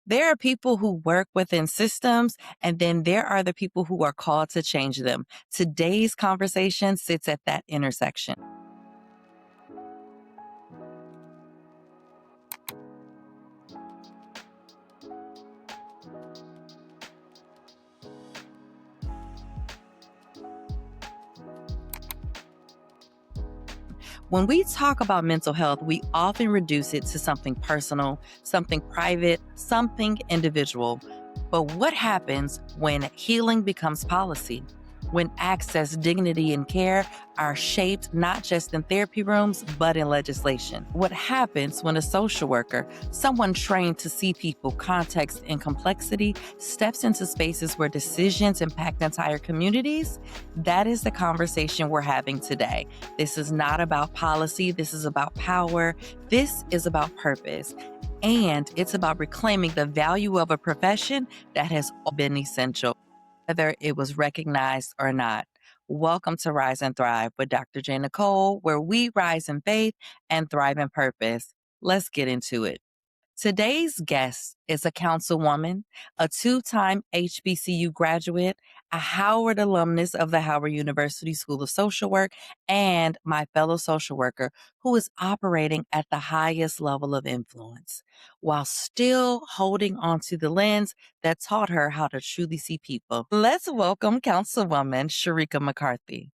There are people who work within systems, and then there are the people who are called to change them. Today's conversation sits at that intersection. When we talk about mental health, we often reduce it to something personal, something private, something individual. But what happens when healing becomes policy? When access, dignity, and care are shaped not just in therapy rooms, but in legislation? What happens when a social worker, someone trained to see people, context, and complexity, steps into spaces where decisions impact entire communities? That is the conversation we're having today. This is not about policy. This is about power. This is about purpose. And it's about reclaiming the value of a profession that has been essential, whether it was recognized or not. Welcome to Rise and Thrive with Dr. J. Nicole, where we rise in faith and thrive in purpose. Let's get into it. Today's guest is a councilwoman, a two-time HBCU graduate, a Howard alumnus of the Howard University School of Social Work, and my fellow social worker who is operating at the highest level of influence while still holding onto the lens that taught her how to truly see people. Let's welcome Councilwoman Shireka McCarthy.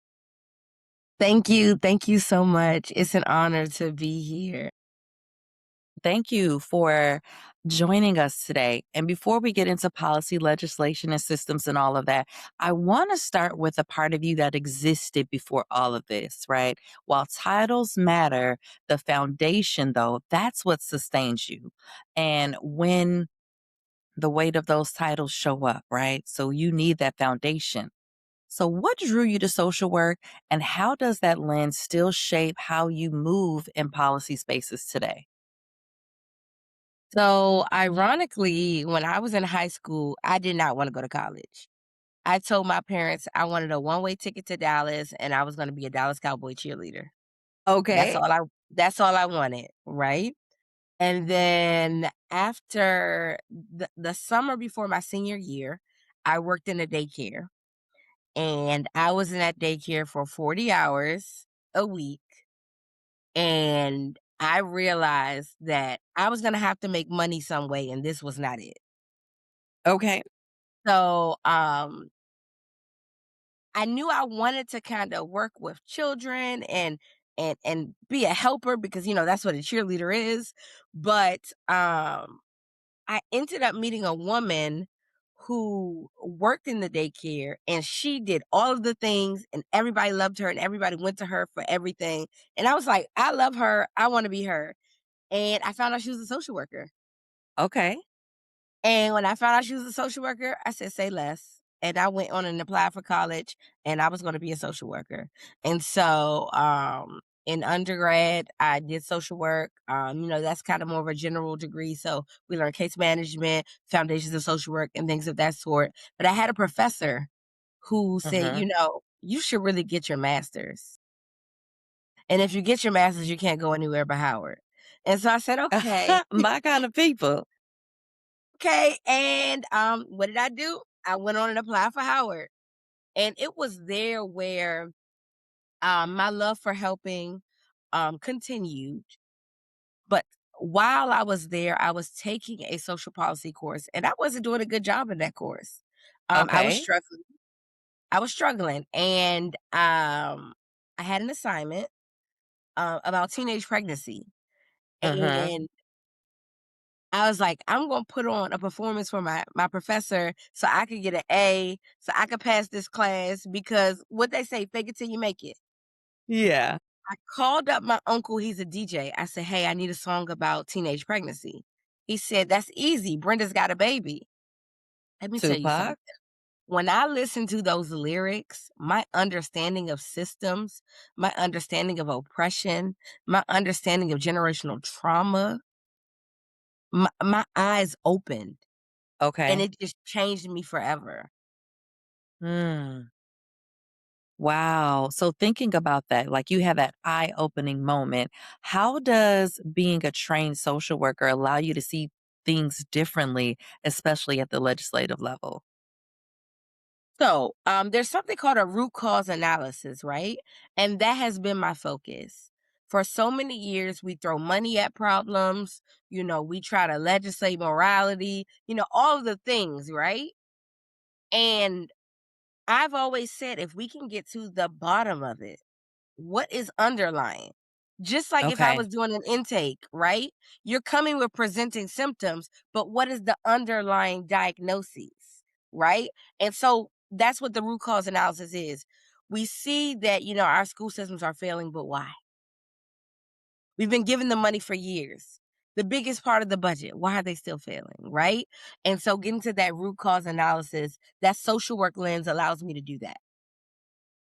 Thank you. Thank you so much. It's an honor to be here. Thank you for joining us today. And before we get into policy, legislation, and systems and all of that, I want to start with a part of you that existed before all of this, right? While titles matter, the foundation, though, that's what sustains you. And when the weight of those titles show up, right? So you need that foundation. So, what drew you to social work, and how does that lens still shape how you move in policy spaces today? So, ironically, when I was in high school, I did not want to go to college. I told my parents I wanted a one-way ticket to Dallas and I was going to be a Dallas Cowboy cheerleader. That's Okay. all I that's all I wanted, right? And then after the summer before my senior year, I worked in a daycare and I was in that daycare for 40 hours a week. And I realized that I was gonna have to make money some way, and this was not it. Okay. So, I knew I wanted to kinda work with children and be a helper because, that's what a cheerleader is, but, I ended up meeting a woman who worked in the daycare, and she did all of the things, and everybody loved her, and everybody went to her for everything, and I was like, "I love her, I wanna be her." And I found out she was a social worker. Okay. And when I found out she was a social worker, I said, "Say less." And I went on and applied for college, and I was gonna be a social worker. And so, in undergrad, I did social work. That's kind of more of a general degree. So we learned case management, foundations of social work, and things of that sort. But I had a professor who said, Mhm. you should really get your master's. And if you get your master's, you can't go anywhere but Howard. And so I said, okay. My kind of people. Okay, and, what did I do? I went on and applied for Howard, and it was there where, my love for helping, continued, but while I was there, I was taking a social policy course, and I wasn't doing a good job in that course. I was Okay. struggling and, I had an assignment, about teenage pregnancy, Mhm. and I was like, "I'm gonna put on a performance for my professor so I could get an A, so I could pass this class because what they say, fake it till you make it." Yeah. I called up my uncle, he's a DJ. I said, "Hey, I need a song about teenage pregnancy." He said, "That's easy. Brenda's got a baby." Let me tell you something. Tupac. When I listened to those lyrics, my understanding of systems, my understanding of oppression, my understanding of generational trauma, my eyes opened. And Okay. it just changed me forever. Mm. Wow. So thinking about that, like you have that eye-opening moment, how does being a trained social worker allow you to see things differently, especially at the legislative level? So, there's something called a root cause analysis, right? And that has been my focus. For so many years, we throw money at problems, we try to legislate morality, all of the things, right? And I've always said if we can get to the bottom of it, what is underlying? Just like if I Okay. was doing an intake, right? You're coming with presenting symptoms, but what is the underlying diagnoses, right? And so that's what the root cause analysis is. We see that, our school systems are failing, but why? We've been giving them money for years. The biggest part of the budget. Why are they still failing, right? And so getting to that root cause analysis, that social work lens allows me to do that.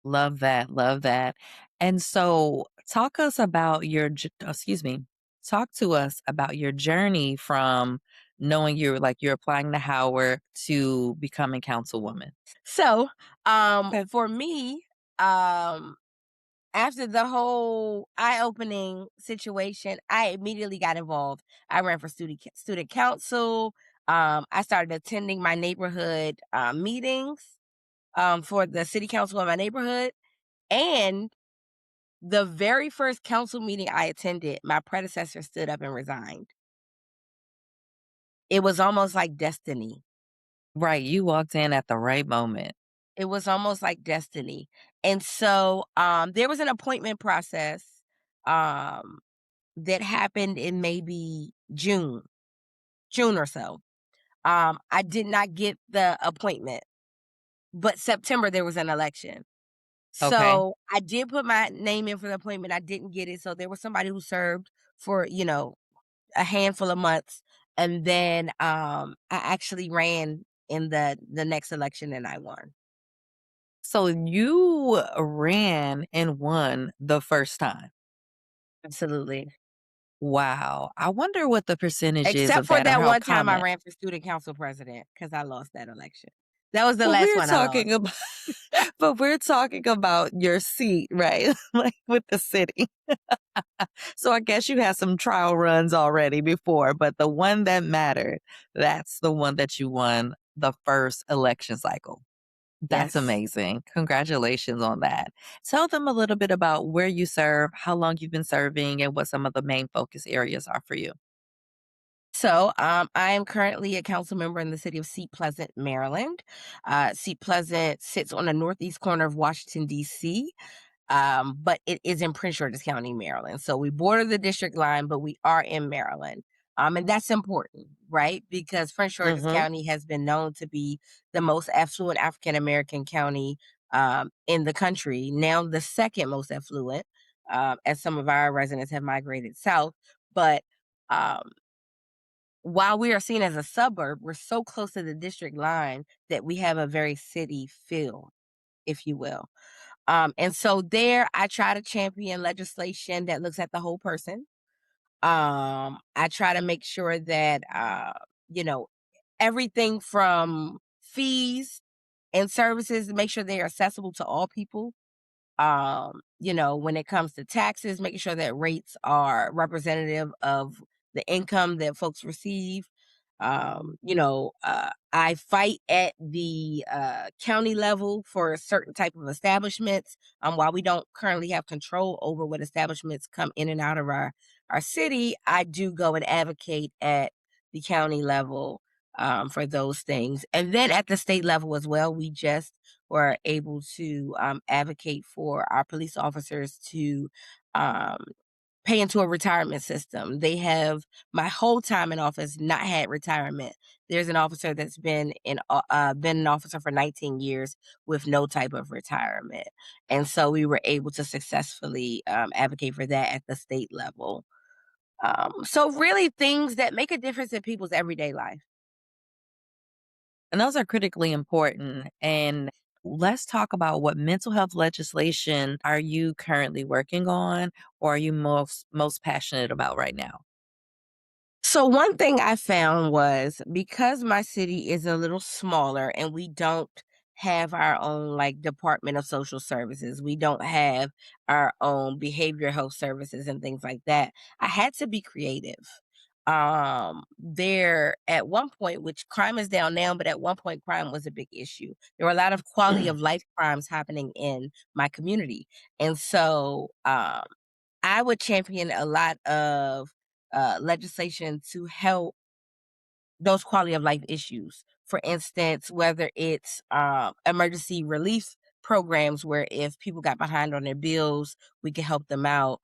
Love that, love that. And so talk us about excuse me, talk to us about your journey from knowing you're applying to Howard to becoming councilwoman. So, Okay. for me, um, after the whole eye-opening situation, I immediately got involved. I ran for student council. I started attending my neighborhood meetings for the city council in my neighborhood. And the very first council meeting I attended, my predecessor stood up and resigned. It was almost like destiny. Right, you walked in at the right moment. It was almost like destiny. And so there was an appointment process um, that happened in maybe June or so. I did not get the appointment, but September there was an election. Okay. So I did put my name in for the appointment. I didn't get it. So there was somebody who served for, a handful of months. And then I actually ran in the next election and I won. So you ran and won the first time. Absolutely. Wow. I wonder what the percentage is Except of for that or that how one time I common. ran for student council president because I lost that election. That was the Well, last we're one I lost. talking about but we're talking about your seat, right? Like with the city. So I guess you had some trial runs already before, but the one that mattered, that's the one that you won the first election cycle. That's Yes. amazing. Congratulations on that. Tell them a little bit about where you serve, how long you've been serving, and what some of the main focus areas are for you. So, I am currently a council member in the city of Seat Pleasant, Maryland. Seat Pleasant sits on the northeast corner of Washington, D.C., but it is in Prince George's County, Maryland. So we border the district line, but we are in Maryland. And that's important, right? Because Prince George's Hmm. County has been known to be the most affluent African American county in the country, now the second most affluent, as some of our residents have migrated south. But um, while we are seen as a suburb, we're so close to the district line that we have a very city feel, if you will. And so there, I try to champion legislation that looks at the whole person. I try to make sure that, you know, everything from fees and services, make sure they're accessible to all people. When it comes to taxes, making sure that rates are representative of the income that folks receive. I fight at the county level for a certain type of establishments. While we don't currently have control over what establishments come in and out of our city, I do go and advocate at the county level for those things. And then at the state level as well, we just were able to advocate for our police officers to um, pay into a retirement system. They have my whole time in office not had retirement. There's an officer that's been an officer for 19 years with no type of retirement, and so we were able to successfully advocate for that at the state level. So really, things that make a difference in people's everyday life. And those are critically important. And let's talk about what mental health legislation are you currently working on or are you most passionate about right now? So one thing I found was because my city is a little smaller and we don't have our own like Department of Social Services, we don't have our own behavioral health services and things like that. I had to be creative. There at one point, which crime is down now, but at one point crime was a big issue. There were a lot of quality of life crimes happening in my community. And so I would champion a lot of legislation to help those quality of life issues. For instance, whether it's emergency relief programs where if people got behind on their bills, we could help them out.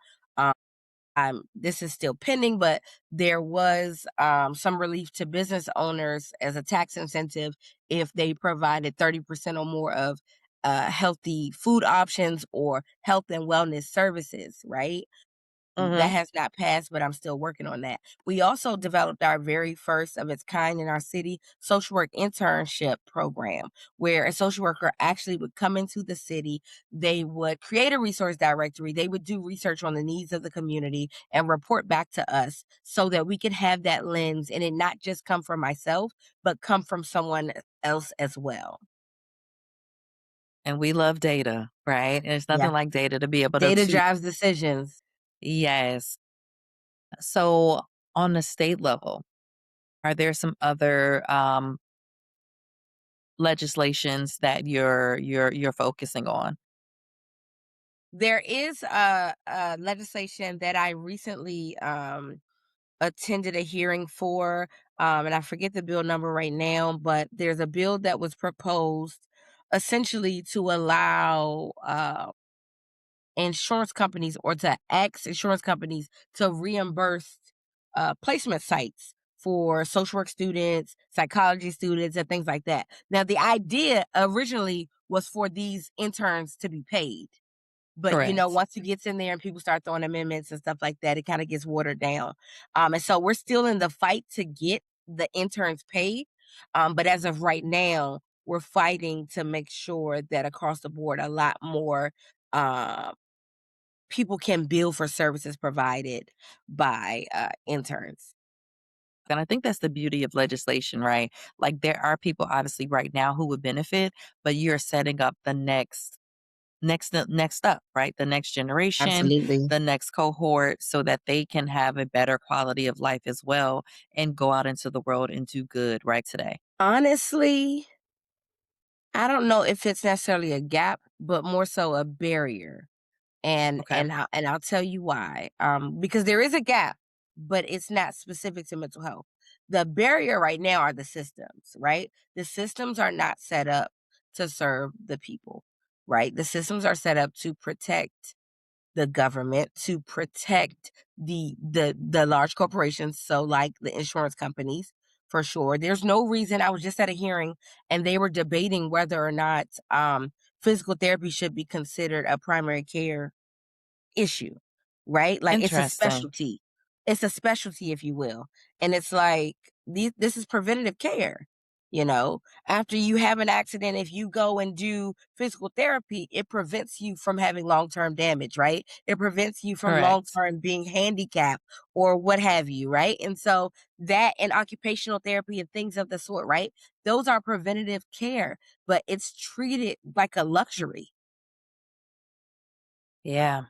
Um, this is still pending, but there was some relief to business owners as a tax incentive if they provided 30% or more of healthy food options or health and wellness services, right? That Hmm. has not passed, but I'm still working on that. We also developed our very first of its kind in our city social work internship program, where a social worker actually would come into the city. They would create a resource directory. They would do research on the needs of the community and report back to us so that we could have that lens and it not just come from myself, but come from someone else as well. And we love data, right? And there's Yeah. nothing like data to be able Data to, drives decisions. yes. So on the state level, are there some other legislations that you're focusing on? There is a legislation that I recently attended a hearing for, and I forget the bill number right now, but there's a bill that was proposed essentially to allow insurance companies or to ask insurance companies to reimburse placement sites for social work students, psychology students, and things like that. Now, the idea originally was for these interns to be paid. But, Correct. once it gets in there and people start throwing amendments and stuff like that, it kinda gets watered down. And so we're still in the fight to get the interns paid, but as of right now, we're fighting to make sure that across the board, a lot more, uh, people can bill for services provided by, interns. And I think that's the beauty of legislation, right? Like there are people obviously right now who would benefit, but you're setting up the next up, right? The next generation, Absolutely. the next cohort so that they can have a better quality of life as well and go out into the world and do good right today. Honestly, I don't know if it's necessarily a gap, but more so a barrier. And Okay. and I'll tell you why. Because there is a gap, but it's not specific to mental health. The barrier right now are the systems, right? The systems are not set up to serve the people, right? The systems are set up to protect the government, to protect the large corporations, so like the insurance companies for sure. There's no reason. I was just at a hearing and they were debating whether or not physical therapy should be considered a primary care issue, right? Like it's a Interesting. specialty. It's a specialty, if you will. And it's like this is preventative care. You know, after you have an accident, if you go and do physical therapy, it prevents you from having long term damage, right? It prevents you from long Correct. term being handicapped or what have you, right? And so that and occupational therapy and things of the sort, right? Those are preventative care, but it's treated like a luxury. Yeah.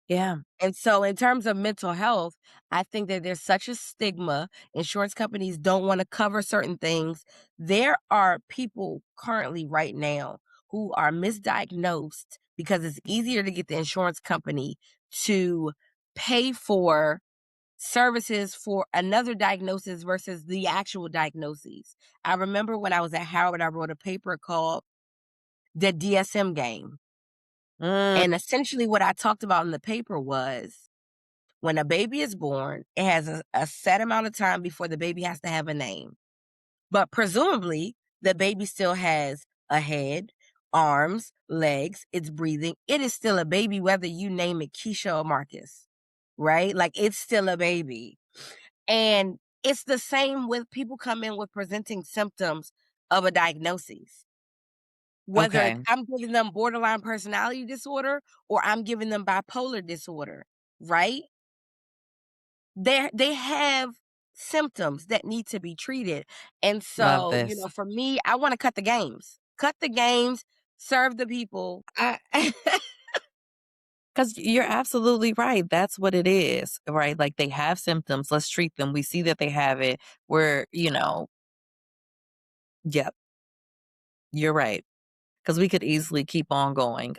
Yeah. And so in terms of mental health, I think that there's such a stigma. Insurance companies don't want to cover certain things. There are people currently right now who are misdiagnosed because it's easier to get the insurance company to pay for services for another diagnosis versus the actual diagnoses. I remember when I was at Howard, I wrote a paper called The DSM Game. Mm, And essentially what I talked about in the paper was when a baby is born, it has a set amount of time before the baby has to have a name. But presumably, the baby still has a head, arms, legs, it's breathing. It is still a baby, whether you name it Keisha or Marcus, right? Like it's still a baby. And it's the same with people come in with presenting symptoms of a diagnosis. Whether okay. I'm giving them borderline personality disorder or I'm giving them bipolar disorder, right? They have symptoms that need to be treated, and Love so, this. for me, I wanna cut the games. Cut the games, serve the people. I 'Cause you're absolutely right, that's what it is, right? Like, they have symptoms, let's treat them, we see that they have it, we're yep, you're right. 'Cause we could easily keep on going.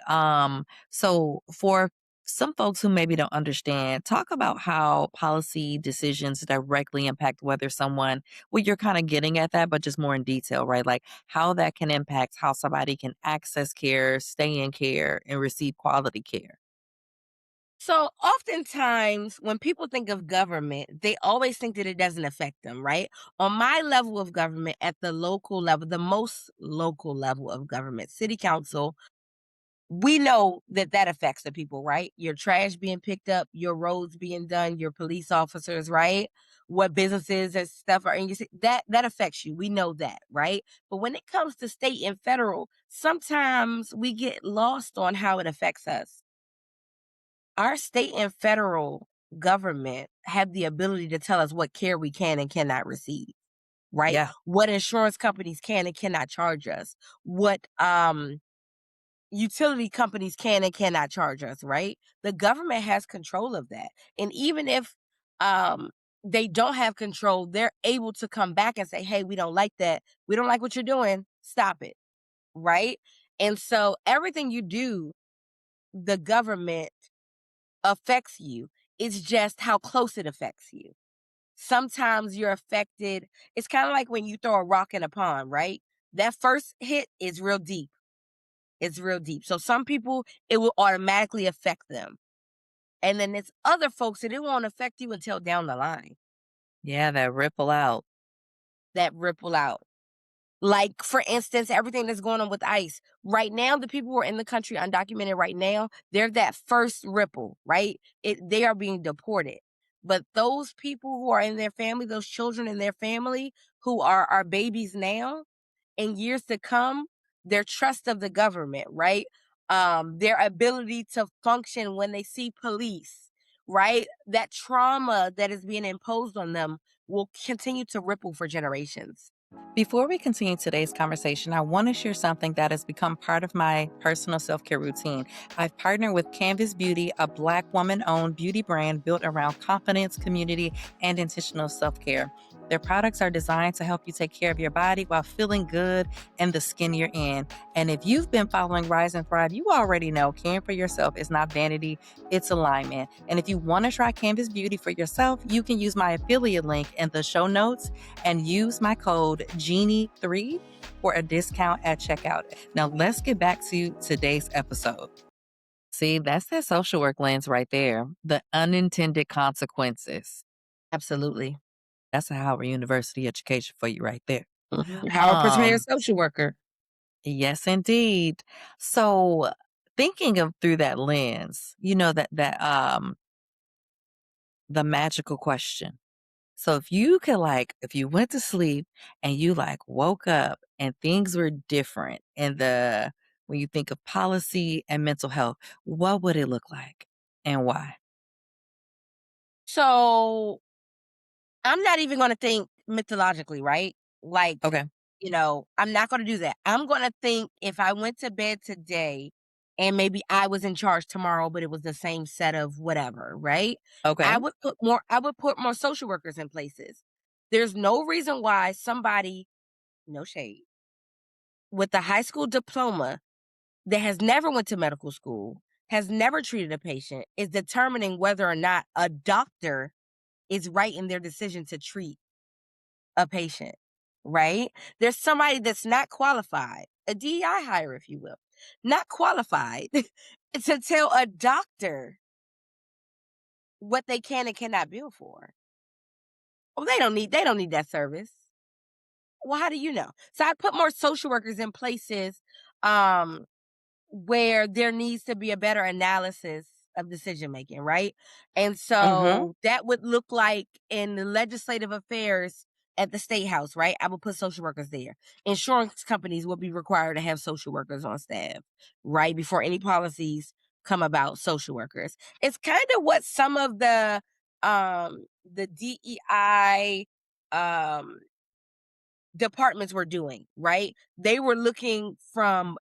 So for some folks who maybe don't understand, talk about how policy decisions directly impact whether someone well, you're kinda getting at that, but just more in detail, right? Like, how that can impact how somebody can access care, stay in care, and receive quality care. So oftentimes when people think of government, they always think that it doesn't affect them, right? On my level of government, at the local level, the most local level of government, city council, we know that that affects the people, right? Your trash being picked up, your roads being done, your police officers, right? What businesses and stuff are in your city, that affects you. We know that, right? But when it comes to state and federal, sometimes we get lost on how it affects us. Our state and federal government have the ability to tell us what care we can and cannot receive, right? Yeah. What insurance companies can and cannot charge us. What utility companies can and cannot charge us, right? The government has control of that. And even if um they don't have control, they're able to come back and say, "Hey, we don't like that. We don't like what you're doing. Stop it." Right? And so everything you do, the government affects you. It's just how close it affects you. Sometimes you're affected. It's kind of like when you throw a rock in a pond, right? That first hit is real deep. It's real deep. So some people, it will automatically affect them. And then there's other folks that it won't affect you until down the line, Yeah, that ripple out. that ripple out. Like, for instance, everything that's going on with ICE. Right now, the people who are in the country undocumented right now, they're that first ripple, right? They are being deported. But those people who are in their family, those children in their family who are our babies now, in years to come, their trust of the government, right? Their ability to function when they see police, right? That trauma that is being imposed on them will continue to ripple for generations. Before we continue today's conversation, I want to share something that has become part of my personal self care routine. I've partnered with Canvas Beauty, a Black woman owned beauty brand built around confidence, community, and intentional self care. Their products are designed to help you take care of your body while feeling good in the skin you're in. And if you've been following Rise and Thrive, you already know caring for yourself is not vanity, it's alignment. And if you want to try Canvas Beauty for yourself, you can use my affiliate link in the show notes and use my code Genie3 for a discount at checkout. Now, let's get back to today's episode. See, that's that social work lens right there. The unintended consequences. Absolutely. That's a Howard University education for you right there. How a prepared Um, social worker. yes, indeed. So thinking of through that lens, the magical question. So if you could if you went to sleep and you woke up and things were different in the when you think of policy and mental health, what would it look like and why? So I'm not even going to think mythologically, right? Like, Okay. I'm not going to do that. I'm going to think if I went to bed today and maybe I was in charge tomorrow, but it was the same set of whatever, right? Okay. I would put more social workers in places. There's no reason why somebody, no shade, with a high school diploma that has never went to medical school, has never treated a patient, is determining whether or not a doctor is right in their decision to treat a patient, right? There's somebody that's not qualified, a DEI hire, if you will, not qualified to tell a doctor what they can and cannot bill for. Oh, they don't need that service. Well, how do you know? So I put more social workers in places um where there needs to be a better analysis of decision making, right? And Mhm. so that would look like in the legislative affairs at the state house, right? I would put social workers there. Insurance companies would be required to have social workers on staff, right? Before any policies come about, social workers. It's kind of what some of the DEI um departments were doing, right? They were looking from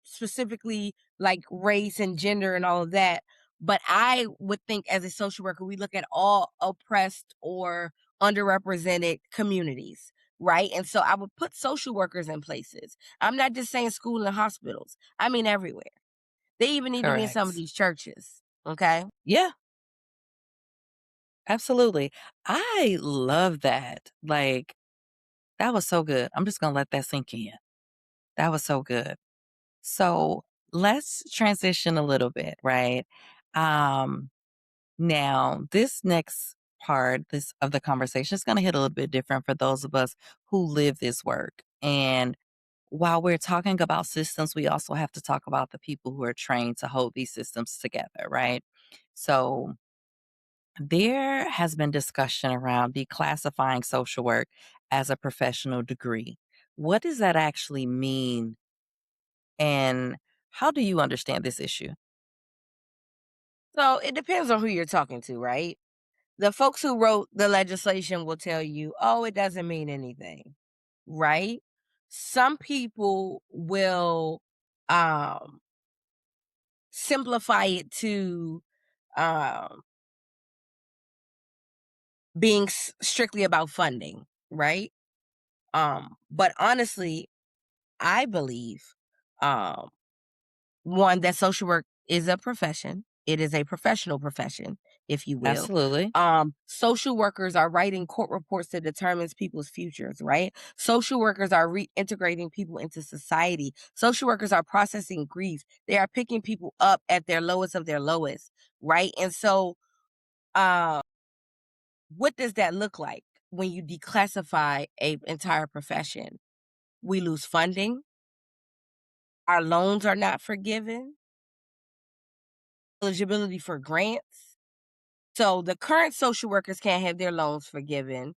specifically like race and gender and all of that. But I would think as a social worker, we look at all oppressed or underrepresented communities, right? And so I would put social workers in places. I'm not just saying school and hospitals. I mean everywhere. They even need to be in some of Correct. these churches. Okay. Yeah, absolutely. I love that. Like, that was so good. I'm just gonna let that sink in. That was so good. So let's transition a little bit, right? Um, Now, this next part this of the conversation is going to hit a little bit different for those of us who live this work. And while we're talking about systems, we also have to talk about the people who are trained to hold these systems together, right? So, there has been discussion around declassifying social work as a professional degree. What does that actually mean? And how do you understand this issue? So it depends on who you're talking to, right? The folks who wrote the legislation will tell you, oh, it doesn't mean anything, right? Some people will um simplify it to um being strictly about funding, right? But honestly, I believe um one, that social work is a profession. It is a professional profession, if you will. Absolutely. Social workers are writing court reports that determines people's futures, right? Social workers are reintegrating people into society. Social workers are processing grief. They are picking people up at their lowest of their lowest, right? And so, uh, what does that look like when you declassify a entire profession? We lose funding. Our loans are not forgiven. Eligibility for grants. So the current social workers can't have their loans forgiven.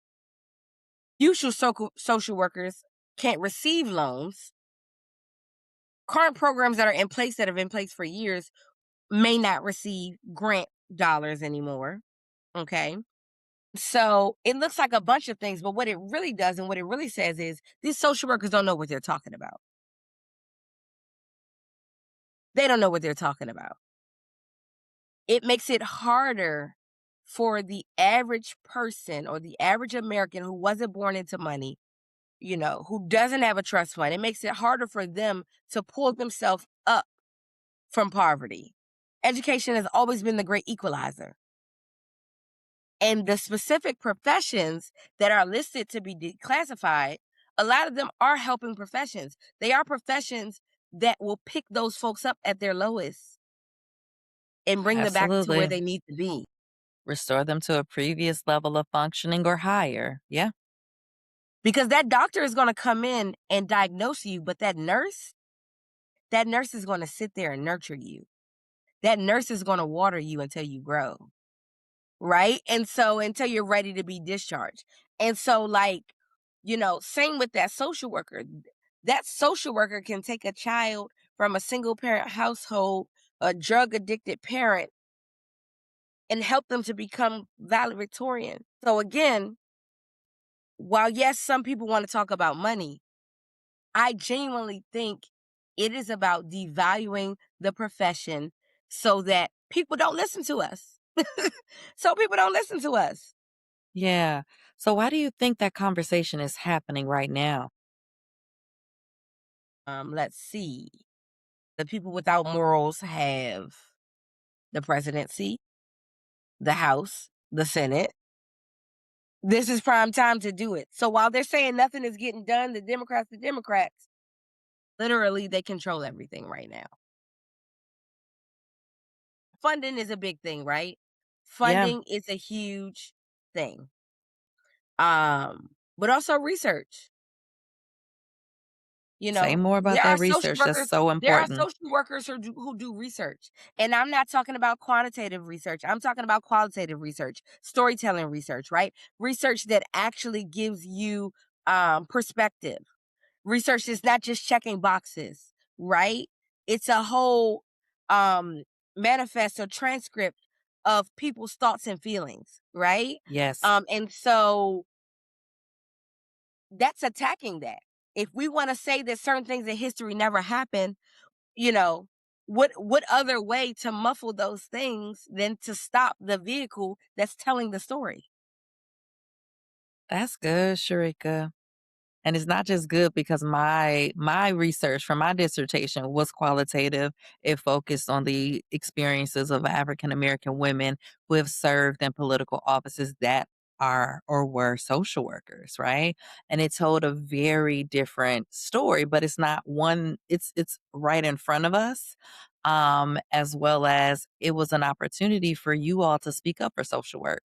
Future social workers can't receive loans. Current programs that are in place that have been in place for years may not receive grant dollars anymore. Okay. So it looks like a bunch of things, but what it really does and what it really says is these social workers don't know what they're talking about. They don't know what they're talking about. It makes it harder for the average person or the average American who wasn't born into money, who doesn't have a trust fund. It makes it harder for them to pull themselves up from poverty. Education has always been the great equalizer. And the specific professions that are listed to be declassified, a lot of them are helping professions. They are professions that will pick those folks up at their lowest and bring them back to where Absolutely. they need to be. Restore them to a previous level of functioning or higher. Yeah. Because that doctor is going to come in and diagnose you, but that nurse is going to sit there and nurture you. That nurse is going to water you until you grow. Right? And so until you're ready to be discharged. And so, same with that social worker. That social worker can take a child from a single parent household, a drug addicted parent, and help them to become valedictorian. So again, while yes, some people want to talk about money, I genuinely think it is about devaluing the profession so that people don't listen to us. So people don't listen to us. Yeah. So why do you think that conversation is happening right now? Let's see. The people without morals have the presidency, the House, the Senate. This is prime time to do it. So while they're saying nothing is getting done, the Democrats, literally they control everything right now. Funding is a big thing, right? Yeah. Funding is a huge thing. But also research. Say more about There are that social research. That's workers so there are important. social workers who do research, and I'm not talking about quantitative research, I'm talking about qualitative research, storytelling research, right? Research that actually gives you, perspective. Research is not just checking boxes, right? It's a whole, um, manifest or transcript of people's thoughts and feelings, right? Yes. And so that's attacking that. If we wanna say that certain things in history never happened, you know, What other way to muffle those things than to stop the vehicle that's telling the story? That's good, Shireka. And it's not just good because my research for my dissertation was qualitative. It focused on the experiences of African American women who have served in political offices that are or were social workers, right? And it told a very different story, but it's not one it's right in front of us. As well as it was an opportunity for you all to speak up for social work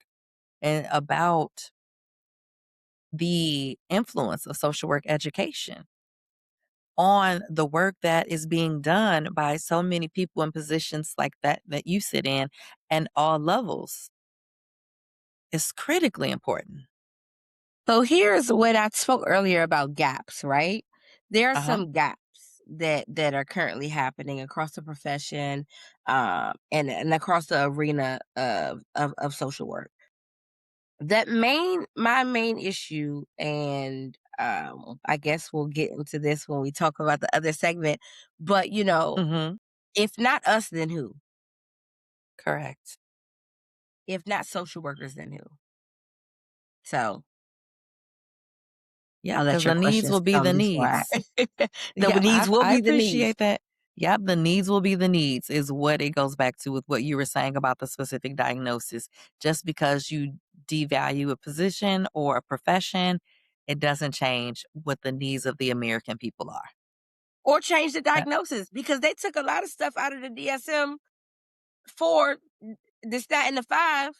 and about the influence of social work education on the work that is being done by so many people in positions like that you sit in and all levels is critically important. So here's what I spoke earlier about gaps, right? There are Uh-huh. some gaps that are currently happening across the profession, and across the arena of social work. My main issue, and I guess we'll get into this when we talk about the other segment, but Mhm. if not us, then who? Correct. If not social workers, then who? So Yeah, I'll let because your the needs questions will be come the before I needs. the Yep, needs will I be the needs. appreciate that. Yep, the needs will be the needs is what it goes back to with what you were saying about the specific diagnosis. Just because you devalue a position or a profession, it doesn't change what the needs of the American people are. Or change the Uh, diagnosis because they took a lot of stuff out of the DSM for the stat and the five.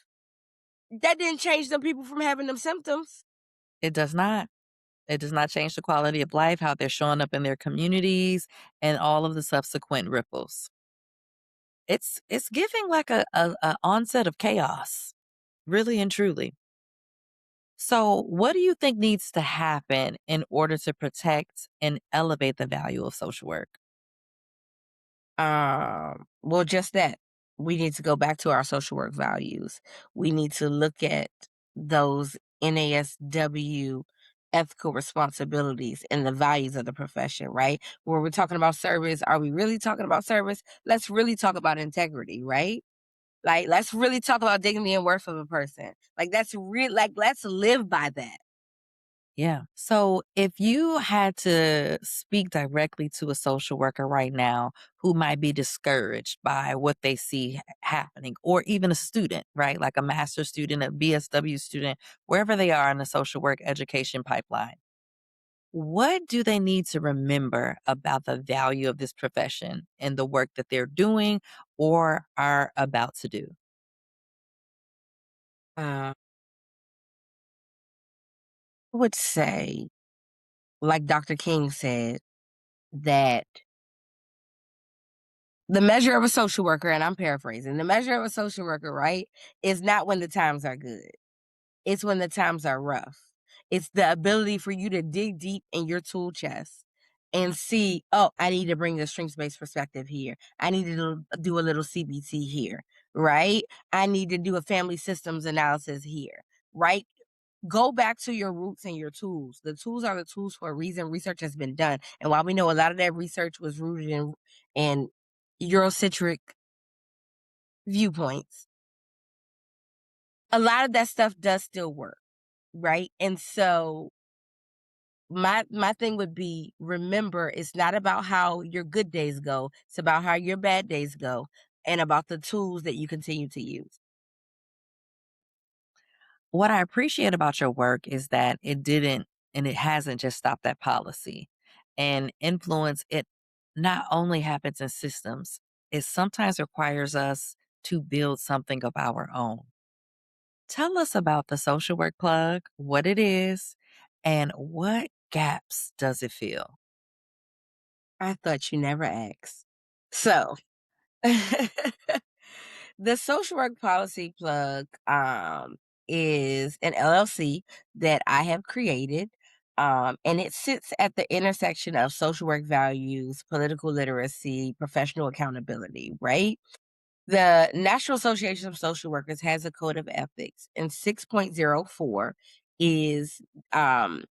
That didn't change them people from having them symptoms. It does not. It does not change the quality of life, how they're showing up in their communities, and all of the subsequent ripples. It's giving like a onset of chaos, really and truly. So, what do you think needs to happen in order to protect and elevate the value of social work? Well, just that. We need to go back to our social work values. We need to look at those NASW ethical responsibilities and the values of the profession, right? Where we're talking about service, are we really talking about service? Let's really talk about integrity, right? Like, let's really talk about dignity and worth of a person. Like, that's real. Like, let's live by that. Yeah. So, if you had to speak directly to a social worker right now who might be discouraged by what they see happening, or even a student, right? Like a master's student, a BSW student, wherever they are in the social work education pipeline, what do they need to remember about the value of this profession and the work that they're doing or are about to do? Uh, I would say, like Dr. King said, that the measure of a social worker, and I'm paraphrasing, the measure of a social worker, right, is not when the times are good. It's when the times are rough. It's the ability for you to dig deep in your tool chest and see, oh, I need to bring the strengths based perspective here. I need to do a little CBT here, right? I need to do a family systems analysis here, right? Go back to your roots and your tools. The tools are the tools for a reason. Research has been done. And while we know a lot of that research was rooted in Eurocentric viewpoints, a lot of that stuff does still work, right? And so my thing would be, remember, it's not about how your good days go, it's about how your bad days go and about the tools that you continue to use. What I appreciate about your work is that it didn't and it hasn't just stopped at policy. And influence, it not only happens in systems, it sometimes requires us to build something of our own. Tell us about the social work plug, what it is, and what gaps does it fill? I thought you never asked. So the social work policy plug is an LLC that I have created. And it sits at the intersection of social work values, political literacy, professional accountability, right? The National Association of Social Workers has a code of ethics, and 6.04 is um,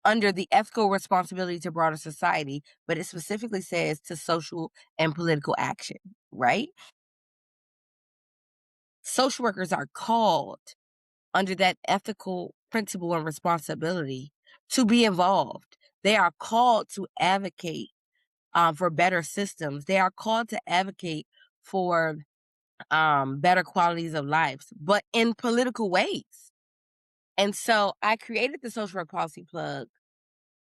under the ethical responsibility to broader society, but it specifically says to social and political action, right? Social workers are called under that ethical principle and responsibility to be involved. They are called to advocate for better systems. They are called to advocate for better qualities of lives, but in political ways. And so I created the social work policy plug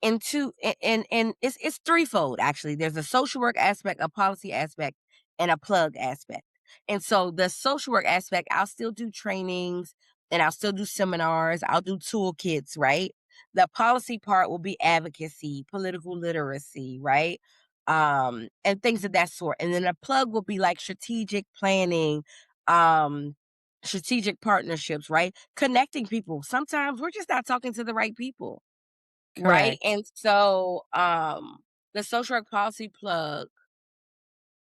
into and it's threefold actually. There's a social work aspect, a policy aspect, and a plug aspect. And so the social work aspect, I'll still do trainings and I'll still do seminars, I'll do toolkits, right? The policy part will be advocacy, political literacy, right? And things of that sort. And then a plug will be like strategic planning, um, strategic partnerships, right? Connecting people. Sometimes we're just not talking to the right people. Right, Correct. and so, the social work policy plug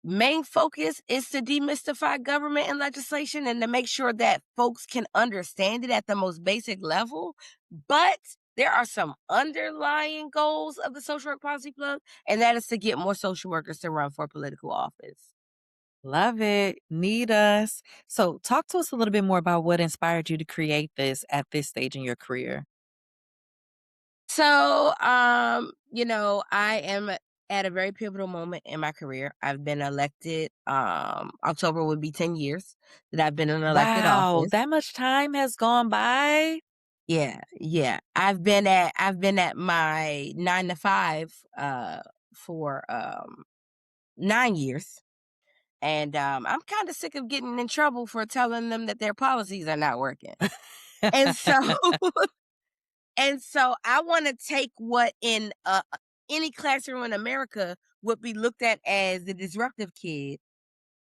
main focus is to demystify government and legislation and to make sure that folks can understand it at the most basic level, but there are some underlying goals of the social work policy plug, and that is to get more social workers to run for political office. Love it. Need us. So, talk to us a little bit more about what inspired you to create this at this stage in your career. So, I am at a very pivotal moment in my career. I've been elected, October would be 10 years that I've been in elected Wow, office. that much time has gone by? Yeah, yeah. I've been at my 9 to 5 for 9 years. And I'm kind of sick of getting in trouble for telling them that their policies are not working. And so And so I want to take what in any classroom in America would be looked at as the disruptive kid.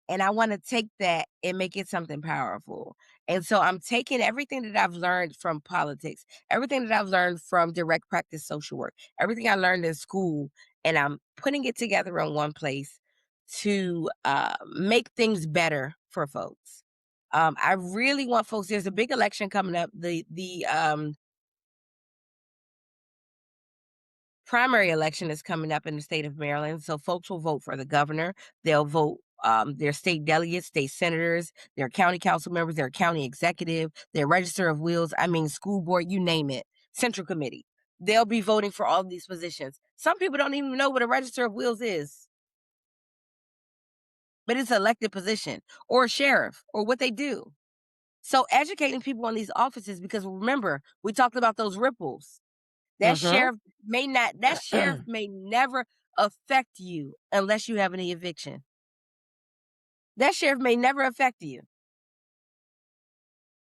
And I want to take that and make it something powerful. And so I'm taking everything that I've learned from politics, everything that I've learned from direct practice social work, everything I learned in school, and I'm putting it together in one place to make things better for folks. I really want folks. There's a big election coming up. The primary election is coming up in the state of Maryland. So folks will vote for the governor. They'll vote their state delegates, state senators, their county council members, their county executive, their register of wills, I mean, school board, you name it, central committee. They'll be voting for all of these positions. Some people don't even know what a register of wills is, but it's an elected position or a sheriff or what they do. So educating people on these offices, because remember, we talked about those ripples. That Mhm. sheriff that sheriff may never affect you unless you have any eviction. That sheriff may never affect you.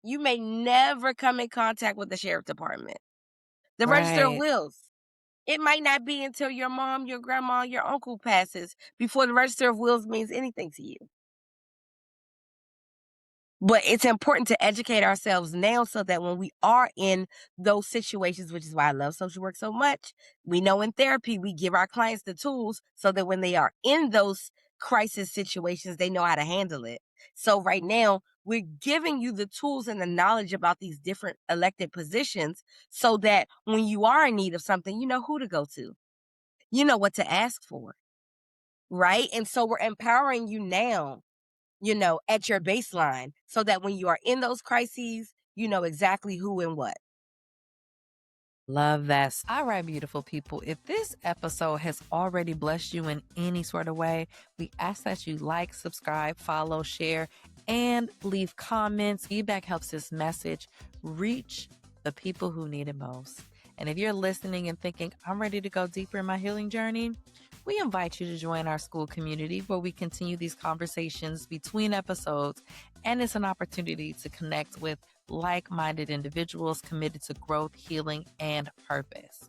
You may never come in contact with the sheriff department. The register of Right. wills. It might not be until your mom, your grandma, your uncle passes before the register of wills means anything to you. But it's important to educate ourselves now so that when we are in those situations, which is why I love social work so much, we know in therapy, we give our clients the tools so that when they are in those crisis situations, they know how to handle it. So right now, we're giving you the tools and the knowledge about these different elected positions so that when you are in need of something, you know who to go to. You know what to ask for, right? And so we're empowering you now, at your baseline so that when you are in those crises, you know exactly who and what. Love that. All right, beautiful people. If this episode has already blessed you in any sort of way, we ask that you like, subscribe, follow, share, and leave comments. Feedback helps this message reach the people who need it most. And if you're listening and thinking, I'm ready to go deeper in my healing journey, we invite you to join our school community where we continue these conversations between episodes. And it's an opportunity to connect with like-minded individuals committed to growth, healing, and purpose.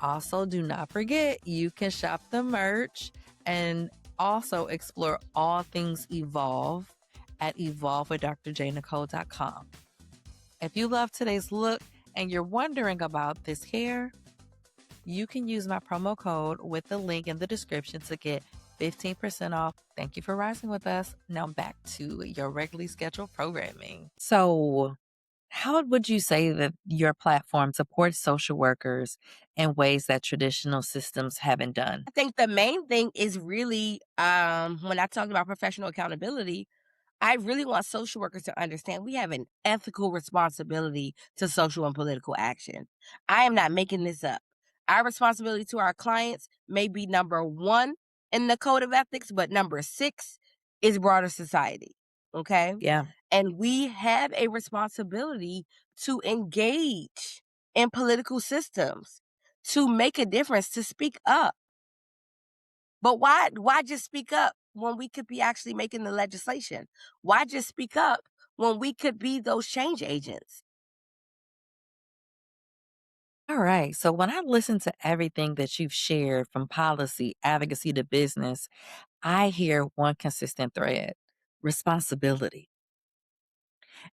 Also, do not forget, you can shop the merch and also explore all things Evolve at evolvewithdrjnicole.com. If you love today's look and you're wondering about this hair, you can use my promo code with the link in the description to get 15% off. Thank you for rising with us. Now back to your regularly scheduled programming. So, How would you say that your platform supports social workers in ways that traditional systems haven't done? I think the main thing is really, when I talk about professional accountability, I really want social workers to understand we have an ethical responsibility to social and political action. I am not making this up. Our responsibility to our clients may be number one in the code of ethics, but number six is broader society. Okay. Yeah. And we have a responsibility to engage in political systems, to make a difference, to speak up. But why just speak up when we could be actually making the legislation? Why just speak up when we could be those change agents? All right. So when I listen to everything that you've shared from policy, advocacy to business, I hear one consistent thread: responsibility.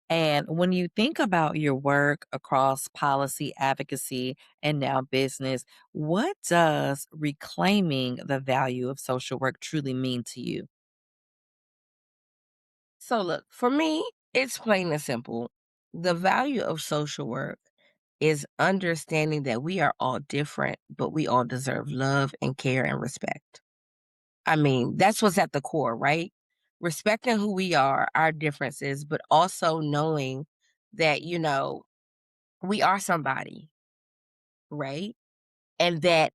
And when you think about your work across policy, advocacy, and now business, what does reclaiming the value of social work truly mean to you? So look, for me, it's plain and simple. The value of social work is understanding that we are all different, but we all deserve love and care and respect. I mean, that's what's at the core, right? Respecting who we are, our differences, but also knowing that, we are somebody, right? And that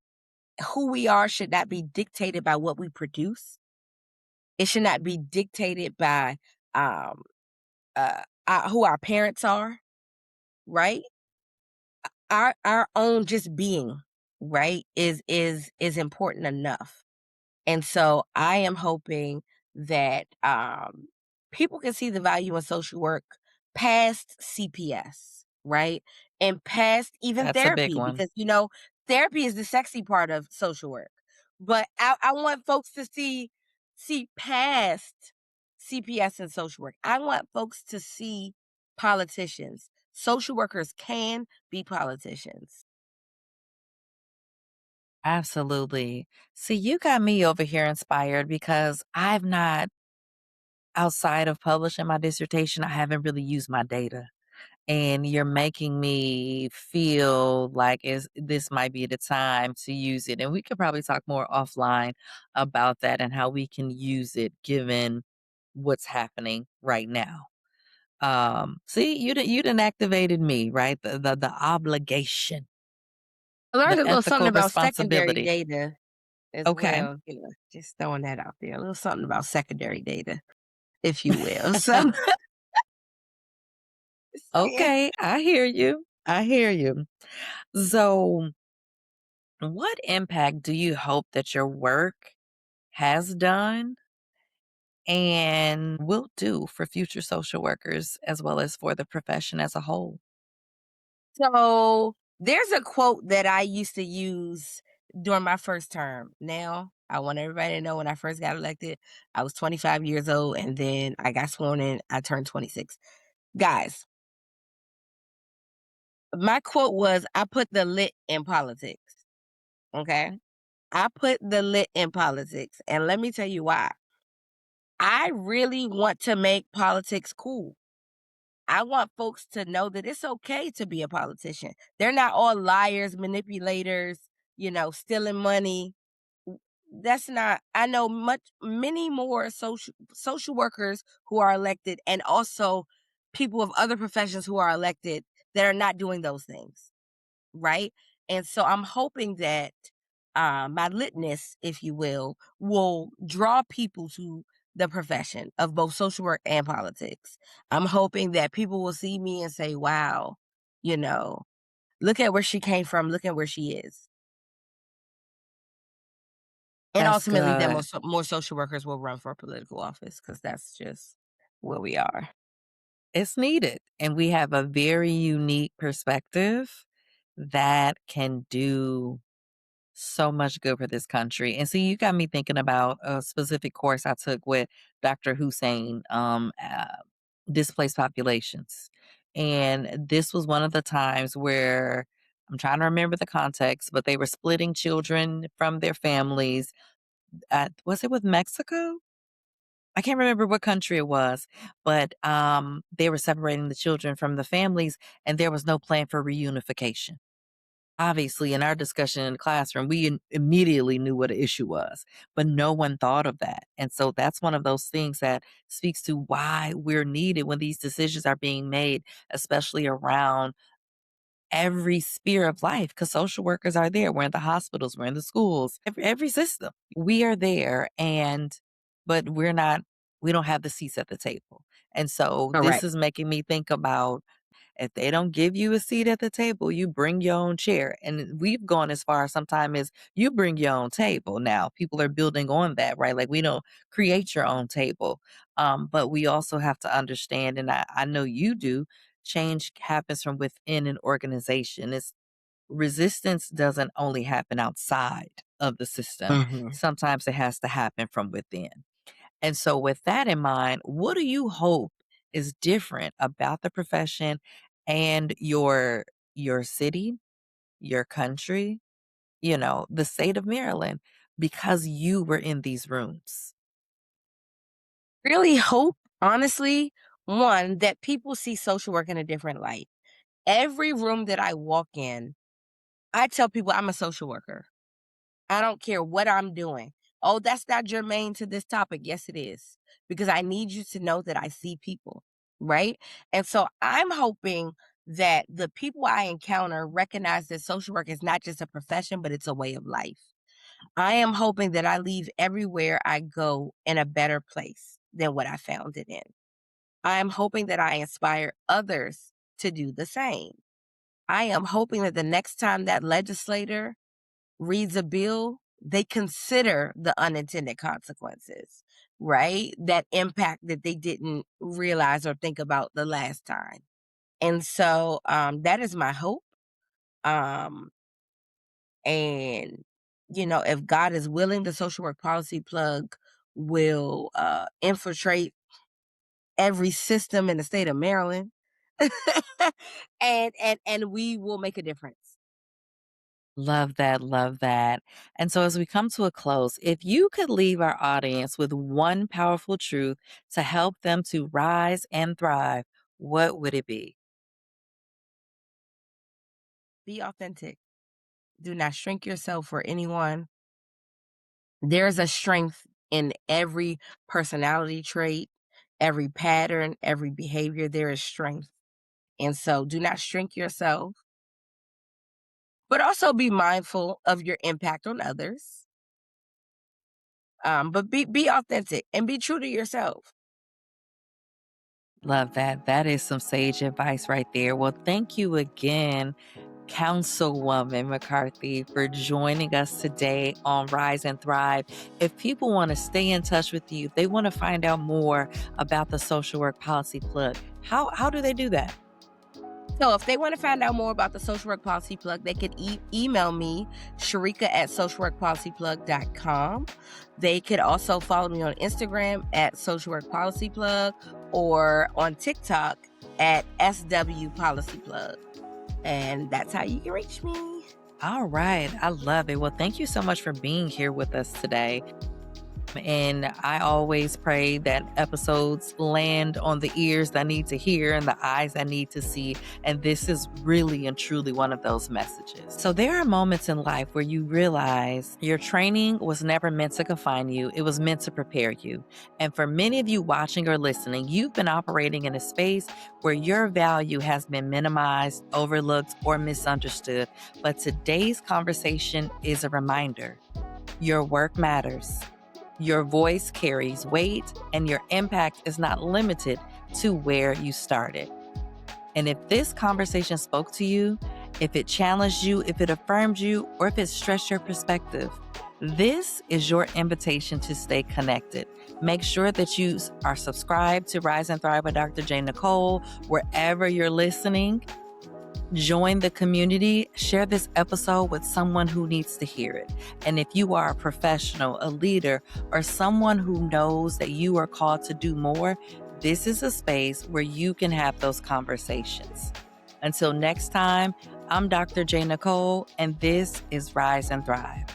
who we are should not be dictated by what we produce. It should not be dictated by um, who our parents are, right? Our own just being, right, is important enough. And so I am hoping that people can see the value in social work past CPS, right? And past even That's a big therapy, one. because, therapy is the sexy part of social work. But I want folks to see past CPS and social work. I want folks to see politicians. Social workers can be politicians. Absolutely. See, you got me over here inspired because I've not, outside of publishing my dissertation, I haven't really used my data. And you're making me feel like this might be the time to use it. And we could probably talk more offline about that and how we can use it given what's happening right now. See, you done activated me, right? The obligation, I learned the a little something ethical about secondary responsibility. data as Okay. well, just throwing that out there. A little something about secondary data, if you will. So, just saying. Okay, I hear you. I hear you. So, what impact do you hope that your work has done and will do for future social workers as well as for the profession as a whole? So, there's a quote that I used to use during my first term. Now, I want everybody to know when I first got elected, I was 25 years old, and then I got sworn in, I turned 26. Guys, my quote was, I put the lit in politics. Okay. I put the lit in politics. And let me tell you why. I really want to make politics cool. I want folks to know that it's okay to be a politician. They're not all liars, manipulators, stealing money. That's not, I know many more social workers who are elected, and also people of other professions who are elected that are not doing those things, right? And so I'm hoping that my litness, if you will draw people to the profession of both social work and politics. I'm hoping that people will see me and say, wow, you know, look at where she came from, look at where she is. And That's ultimately, that good. more social workers will run for political office because that's just where we are. It's needed. And we have a very unique perspective that can do so much good for this country. And see, you got me thinking about a specific course I took with Dr. Hussein, displaced populations. And this was one of the times where I'm trying to remember the context, but they were splitting children from their families. Was it with Mexico? I can't remember what country it was, but they were separating the children from the families, and there was no plan for reunification. Obviously, in our discussion in the classroom, we immediately knew what the issue was, but no one thought of that. And so that's one of those things that speaks to why we're needed when these decisions are being made, especially around every sphere of life, because social workers are there. We're in the hospitals, we're in the schools, every system. We are there, but we don't have the seats at the table. And so this Correct. is making me think about, if they don't give you a seat at the table, you bring your own chair. And we've gone as far sometimes as you bring your own table. Now, people are building on that, right? Like, we don't create your own table. But we also have to understand, and I know you do, change happens from within an organization. It's resistance doesn't only happen outside of the system. Hmm. Sometimes it has to happen from within. And so with that in mind, what do you hope is different about the profession and your city, your country, the state of Maryland, because you were in these rooms? Really hope, honestly, one, that people see social work in a different light. Every room that I walk in, I tell people I'm a social worker. I don't care what I'm doing. Oh, that's not germane to this topic. Yes, it is. Because I need you to know that I see people, right? And so I'm hoping that the people I encounter recognize that social work is not just a profession, but it's a way of life. I am hoping that I leave everywhere I go in a better place than what I found it in. I am hoping that I inspire others to do the same. I am hoping that the next time that legislator reads a bill, they consider the unintended consequences, right? That impact that they didn't realize or think about the last time. And so that is my hope. Um, and, if God is willing, the social work policy plug will infiltrate every system in the state of Maryland. and we will make a difference. Love that, love that. And so as we come to a close, if you could leave our audience with one powerful truth to help them to rise and thrive, what would it be? Be authentic. Do not shrink yourself for anyone. There's a strength in every personality trait, every pattern, every behavior. There is strength. And so do not shrink yourself, but also be mindful of your impact on others. But be authentic and be true to yourself. Love that. That is some sage advice right there. Well, thank you again, Councilwoman McCarthy, for joining us today on Rise and Thrive. If people want to stay in touch with you, if they want to find out more about the social work policy plug, how do they do that? So if they want to find out more about the Social Work Policy Plug, they could email me, Shireka at socialworkpolicyplug.com. They could also follow me on Instagram at Social Work Policy Plug or on TikTok at SW Policy Plug. And that's how you can reach me. All right. I love it. Well, thank you so much for being here with us today. And I always pray that episodes land on the ears that need to hear and the eyes that need to see. And this is really and truly one of those messages. So there are moments in life where you realize your training was never meant to confine you. It was meant to prepare you. And for many of you watching or listening, you've been operating in a space where your value has been minimized, overlooked, or misunderstood. But today's conversation is a reminder. Your work matters. Your voice carries weight, and your impact is not limited to where you started. And if this conversation spoke to you, if it challenged you, if it affirmed you, or if it stretched your perspective, this is your invitation to stay connected. Make sure that you are subscribed to Rise and Thrive with Dr. J. Nicole, wherever you're listening. Join the community, share this episode with someone who needs to hear it. And if you are a professional, a leader, or someone who knows that you are called to do more, this is a space where you can have those conversations. Until next time, I'm Dr. J. Nicole, and this is Rise and Thrive.